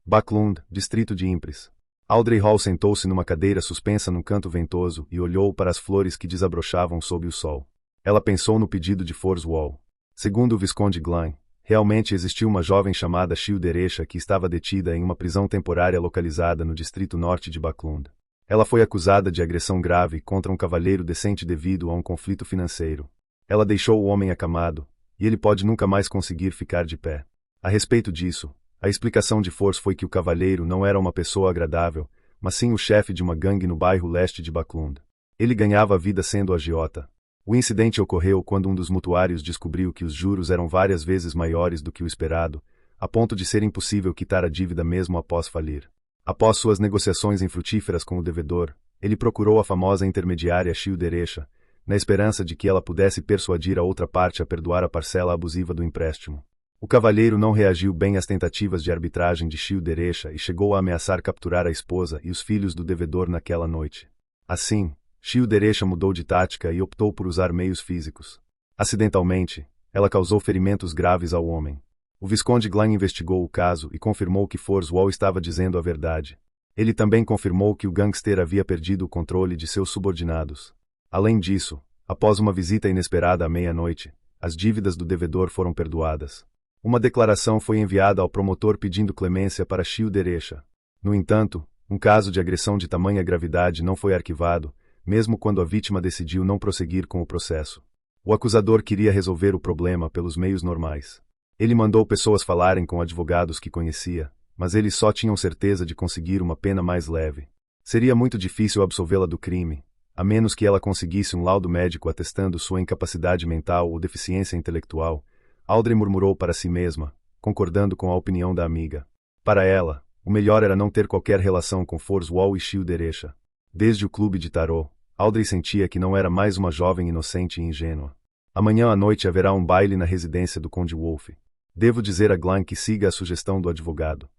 Backlund, distrito de Ypres. Audrey Hall sentou-se numa cadeira suspensa num canto ventoso e olhou para as flores que desabrochavam sob o sol. Ela pensou no pedido de Forswall. Segundo o Visconde Glan, realmente existiu uma jovem chamada Childeresha que estava detida em uma prisão temporária localizada no distrito norte de Backlund. Ela foi acusada de agressão grave contra um cavalheiro decente devido a um conflito financeiro. Ela deixou o homem acamado, e ele pode nunca mais conseguir ficar de pé. A respeito disso, a explicação de Fors foi que o cavalheiro não era uma pessoa agradável, mas sim o chefe de uma gangue no bairro leste de Backlund. Ele ganhava a vida sendo agiota. O incidente ocorreu quando um dos mutuários descobriu que os juros eram várias vezes maiores do que o esperado, a ponto de ser impossível quitar a dívida mesmo após falir. Após suas negociações infrutíferas com o devedor, ele procurou a famosa intermediária Childeresha, na esperança de que ela pudesse persuadir a outra parte a perdoar a parcela abusiva do empréstimo. O cavalheiro não reagiu bem às tentativas de arbitragem de Childeresha e chegou a ameaçar capturar a esposa e os filhos do devedor naquela noite. Assim, Childeresha mudou de tática e optou por usar meios físicos. Acidentalmente, ela causou ferimentos graves ao homem. O Visconde Glan investigou o caso e confirmou que Forswall estava dizendo a verdade. Ele também confirmou que o gangster havia perdido o controle de seus subordinados. Além disso, após uma visita inesperada à meia-noite, as dívidas do devedor foram perdoadas. Uma declaração foi enviada ao promotor pedindo clemência para Childeresha. No entanto, um caso de agressão de tamanha gravidade não foi arquivado, mesmo quando a vítima decidiu não prosseguir com o processo. O acusador queria resolver o problema pelos meios normais. Ele mandou pessoas falarem com advogados que conhecia, mas eles só tinham certeza de conseguir uma pena mais leve. Seria muito difícil absolvê-la do crime, a menos que ela conseguisse um laudo médico atestando sua incapacidade mental ou deficiência intelectual. Audrey murmurou para si mesma, concordando com a opinião da amiga. Para ela, o melhor era não ter qualquer relação com Forswall e Childeresha. Desde o clube de tarô, Audrey sentia que não era mais uma jovem inocente e ingênua. Amanhã à noite haverá um baile na residência do Conde Wolf. Devo dizer a Glan que siga a sugestão do advogado.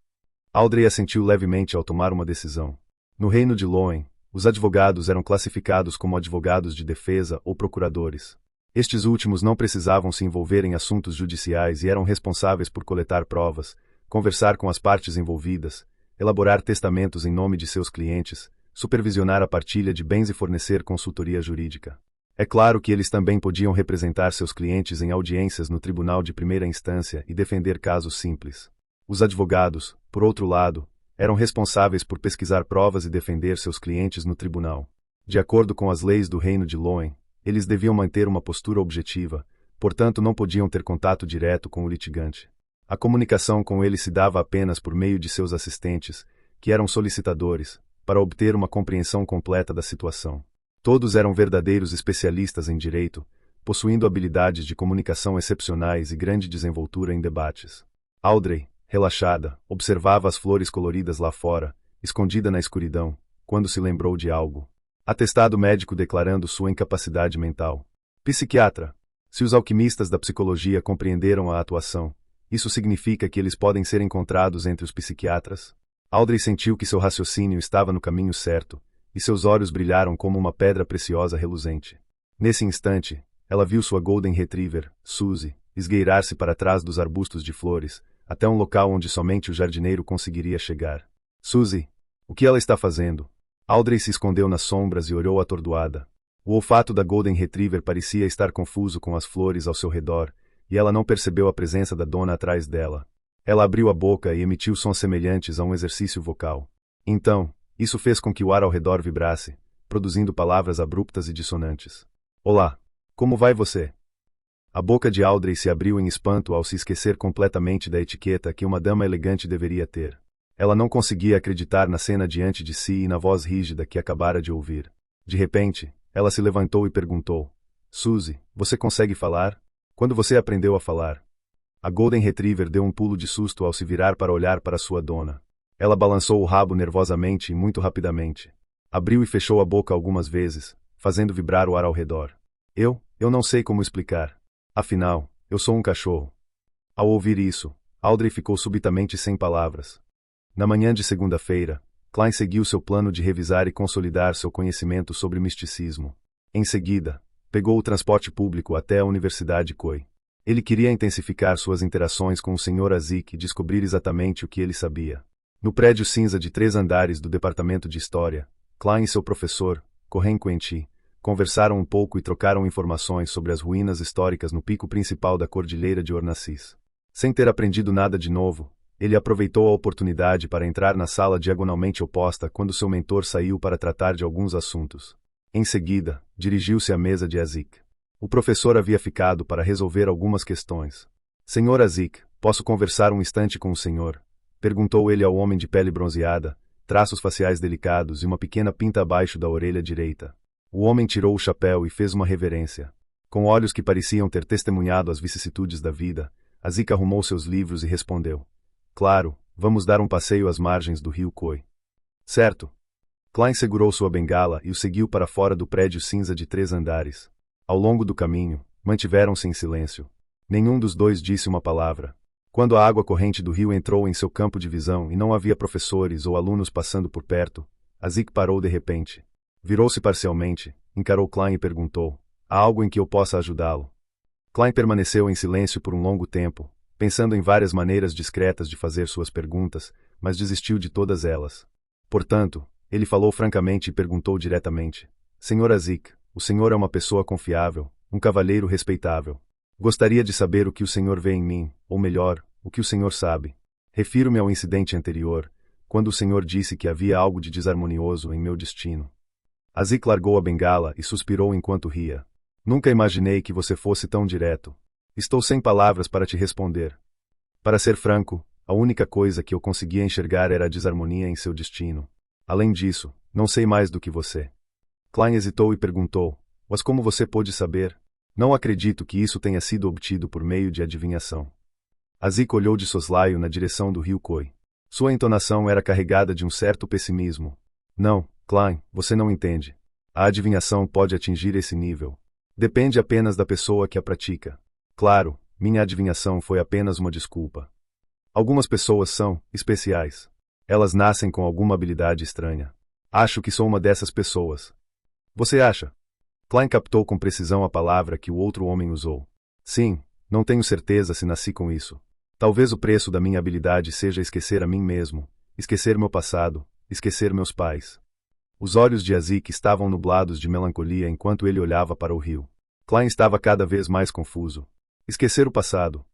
Audrey assentiu levemente ao tomar uma decisão. No reino de Loen, os advogados eram classificados como advogados de defesa ou procuradores. Estes últimos não precisavam se envolver em assuntos judiciais e eram responsáveis por coletar provas, conversar com as partes envolvidas, elaborar testamentos em nome de seus clientes, supervisionar a partilha de bens e fornecer consultoria jurídica. É claro que eles também podiam representar seus clientes em audiências no tribunal de primeira instância e defender casos simples. Os advogados, por outro lado, eram responsáveis por pesquisar provas e defender seus clientes no tribunal. De acordo com as leis do reino de Loen, eles deviam manter uma postura objetiva, portanto não podiam ter contato direto com o litigante. A comunicação com ele se dava apenas por meio de seus assistentes, que eram solicitadores, para obter uma compreensão completa da situação. Todos eram verdadeiros especialistas em direito, possuindo habilidades de comunicação excepcionais e grande desenvoltura em debates. Audrey, relaxada, observava as flores coloridas lá fora, escondida na escuridão, quando se lembrou de algo. Atestado médico declarando sua incapacidade mental. Psiquiatra. Se os alquimistas da psicologia compreenderam a atuação, isso significa que eles podem ser encontrados entre os psiquiatras? Audrey sentiu que seu raciocínio estava no caminho certo, e seus olhos brilharam como uma pedra preciosa reluzente. Nesse instante, ela viu sua Golden Retriever, Suzy, esgueirar-se para trás dos arbustos de flores, até um local onde somente o jardineiro conseguiria chegar. Suzy, o que ela está fazendo? Audrey se escondeu nas sombras e olhou atordoada. O olfato da Golden Retriever parecia estar confuso com as flores ao seu redor, e ela não percebeu a presença da dona atrás dela. Ela abriu a boca e emitiu sons semelhantes a um exercício vocal. Então, isso fez com que o ar ao redor vibrasse, produzindo palavras abruptas e dissonantes. Olá! Como vai você? A boca de Audrey se abriu em espanto ao se esquecer completamente da etiqueta que uma dama elegante deveria ter. Ela não conseguia acreditar na cena diante de si e na voz rígida que acabara de ouvir. De repente, ela se levantou e perguntou. Suzy, você consegue falar? Quando você aprendeu a falar? A Golden Retriever deu um pulo de susto ao se virar para olhar para sua dona. Ela balançou o rabo nervosamente e muito rapidamente. Abriu e fechou a boca algumas vezes, fazendo vibrar o ar ao redor. Eu não sei como explicar. Afinal, eu sou um cachorro. Ao ouvir isso, Audrey ficou subitamente sem palavras. Na manhã de segunda-feira, Klein seguiu seu plano de revisar e consolidar seu conhecimento sobre misticismo. Em seguida, pegou o transporte público até a Universidade Coe. Ele queria intensificar suas interações com o Sr. Azik e descobrir exatamente o que ele sabia. No prédio cinza de 3 andares do departamento de História, Klein e seu professor, Cohen Quentin, conversaram um pouco e trocaram informações sobre as ruínas históricas no pico principal da Cordilheira de Ornassis. Sem ter aprendido nada de novo, ele aproveitou a oportunidade para entrar na sala diagonalmente oposta quando seu mentor saiu para tratar de alguns assuntos. Em seguida, dirigiu-se à mesa de Azik. O professor havia ficado para resolver algumas questões. Senhor Azik, posso conversar um instante com o senhor? Perguntou ele ao homem de pele bronzeada, traços faciais delicados e uma pequena pinta abaixo da orelha direita. O homem tirou o chapéu e fez uma reverência. Com olhos que pareciam ter testemunhado as vicissitudes da vida, Azik arrumou seus livros e respondeu. Claro, vamos dar um passeio às margens do rio Khoi. Certo. Klein segurou sua bengala e o seguiu para fora do prédio cinza de 3 andares. Ao longo do caminho, mantiveram-se em silêncio. Nenhum dos dois disse uma palavra. Quando a água corrente do rio entrou em seu campo de visão e não havia professores ou alunos passando por perto, Azik parou de repente. Virou-se parcialmente, encarou Klein e perguntou, há algo em que eu possa ajudá-lo? Klein permaneceu em silêncio por um longo tempo, pensando em várias maneiras discretas de fazer suas perguntas, mas desistiu de todas elas. Portanto, ele falou francamente e perguntou diretamente. Senhor Azik, o senhor é uma pessoa confiável, um cavalheiro respeitável. Gostaria de saber o que o senhor vê em mim, ou melhor, o que o senhor sabe. Refiro-me ao incidente anterior, quando o senhor disse que havia algo de desarmonioso em meu destino. Azik largou a bengala e suspirou enquanto ria. Nunca imaginei que você fosse tão direto. Estou sem palavras para te responder. Para ser franco, a única coisa que eu conseguia enxergar era a desarmonia em seu destino. Além disso, não sei mais do que você. Klein hesitou e perguntou, mas como você pôde saber? Não acredito que isso tenha sido obtido por meio de adivinhação. Azik olhou de soslaio na direção do rio Khoi. Sua entonação era carregada de um certo pessimismo. Não, Klein, você não entende. A adivinhação pode atingir esse nível. Depende apenas da pessoa que a pratica. Claro, minha adivinhação foi apenas uma desculpa. Algumas pessoas são especiais. Elas nascem com alguma habilidade estranha. Acho que sou uma dessas pessoas. Você acha? Klein captou com precisão a palavra que o outro homem usou. Sim, não tenho certeza se nasci com isso. Talvez o preço da minha habilidade seja esquecer a mim mesmo, esquecer meu passado, esquecer meus pais. Os olhos de Azik estavam nublados de melancolia enquanto ele olhava para o rio. Klein estava cada vez mais confuso. Esquecer o passado.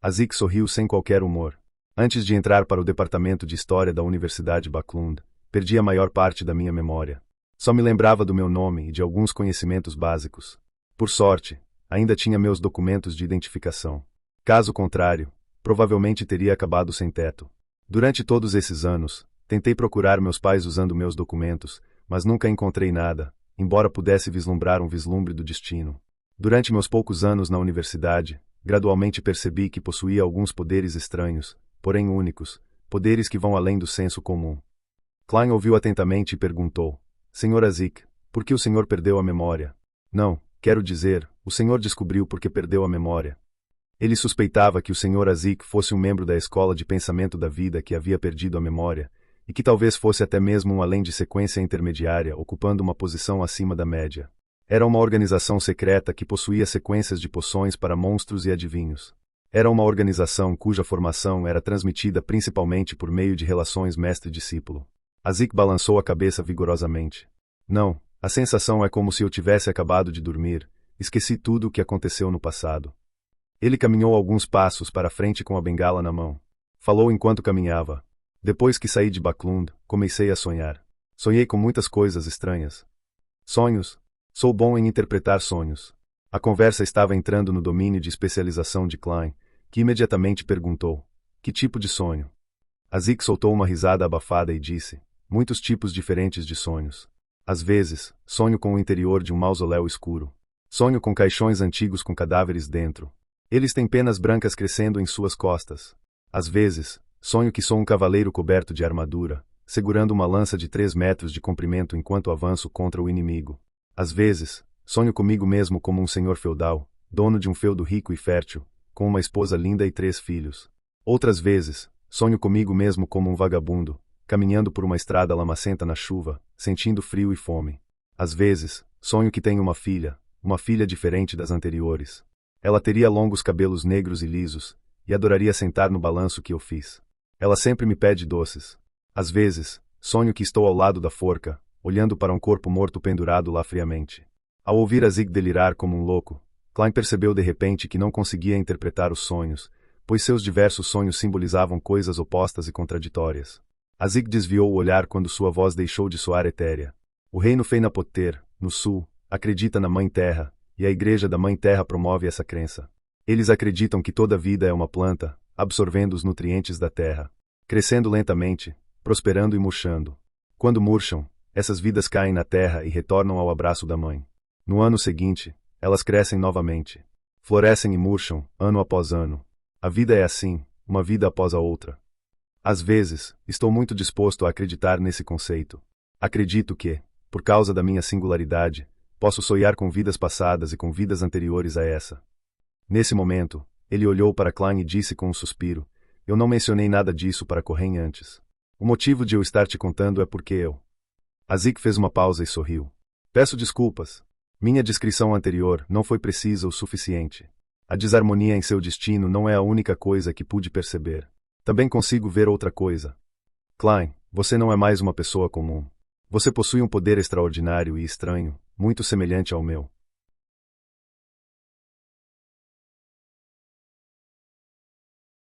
Azik sorriu sem qualquer humor. Antes de entrar para o departamento de História da Universidade Backlund, perdi a maior parte da minha memória. Só me lembrava do meu nome e de alguns conhecimentos básicos. Por sorte, ainda tinha meus documentos de identificação. Caso contrário, provavelmente teria acabado sem teto. Durante todos esses anos, tentei procurar meus pais usando meus documentos, mas nunca encontrei nada, embora pudesse vislumbrar um vislumbre do destino. Durante meus poucos anos na universidade, gradualmente percebi que possuía alguns poderes estranhos, porém únicos, poderes que vão além do senso comum. Klein ouviu atentamente e perguntou, Senhor Azik, por que o senhor perdeu a memória? Não, quero dizer, o senhor descobriu por que perdeu a memória. Ele suspeitava que o senhor Azik fosse um membro da escola de pensamento da vida que havia perdido a memória, e que talvez fosse até mesmo um além de sequência intermediária ocupando uma posição acima da média. Era uma organização secreta que possuía sequências de poções para monstros e adivinhos. Era uma organização cuja formação era transmitida principalmente por meio de relações mestre-discípulo. Azik balançou a cabeça vigorosamente. Não, a sensação é como se eu tivesse acabado de dormir, esqueci tudo o que aconteceu no passado. Ele caminhou alguns passos para frente com a bengala na mão. Falou enquanto caminhava. Depois que saí de Backlund, comecei a sonhar. Sonhei com muitas coisas estranhas. Sonhos? Sou bom em interpretar sonhos. A conversa estava entrando no domínio de especialização de Klein, que imediatamente perguntou, que tipo de sonho? Azik soltou uma risada abafada e disse, muitos tipos diferentes de sonhos. Às vezes, sonho com o interior de um mausoléu escuro. Sonho com caixões antigos com cadáveres dentro. Eles têm penas brancas crescendo em suas costas. Às vezes, sonho que sou um cavaleiro coberto de armadura, segurando uma lança de 3 metros de comprimento enquanto avanço contra o inimigo. Às vezes, sonho comigo mesmo como um senhor feudal, dono de um feudo rico e fértil, com uma esposa linda e 3 filhos. Outras vezes, sonho comigo mesmo como um vagabundo, caminhando por uma estrada lamacenta na chuva, sentindo frio e fome. Às vezes, sonho que tenho uma filha diferente das anteriores. Ela teria longos cabelos negros e lisos, e adoraria sentar no balanço que eu fiz. Ela sempre me pede doces. Às vezes, sonho que estou ao lado da forca, olhando para um corpo morto pendurado lá friamente. Ao ouvir a Zig delirar como um louco, Klein percebeu de repente que não conseguia interpretar os sonhos, pois seus diversos sonhos simbolizavam coisas opostas e contraditórias. A Zig desviou o olhar quando sua voz deixou de soar etérea. O reino Feinapoter, no sul, acredita na Mãe Terra, e a Igreja da Mãe Terra promove essa crença. Eles acreditam que toda vida é uma planta, absorvendo os nutrientes da terra, crescendo lentamente, prosperando e murchando. Quando murcham, essas vidas caem na terra e retornam ao abraço da mãe. No ano seguinte, elas crescem novamente. Florescem e murcham, ano após ano. A vida é assim, uma vida após a outra. Às vezes, estou muito disposto a acreditar nesse conceito. Acredito que, por causa da minha singularidade, posso sonhar com vidas passadas e com vidas anteriores a essa. Nesse momento, ele olhou para Klein e disse com um suspiro: eu não mencionei nada disso para Corren antes. O motivo de eu estar te contando é porque eu... A Zig fez uma pausa e sorriu. Peço desculpas. Minha descrição anterior não foi precisa o suficiente. A desarmonia em seu destino não é a única coisa que pude perceber. Também consigo ver outra coisa. Klein, você não é mais uma pessoa comum. Você possui um poder extraordinário e estranho, muito semelhante ao meu.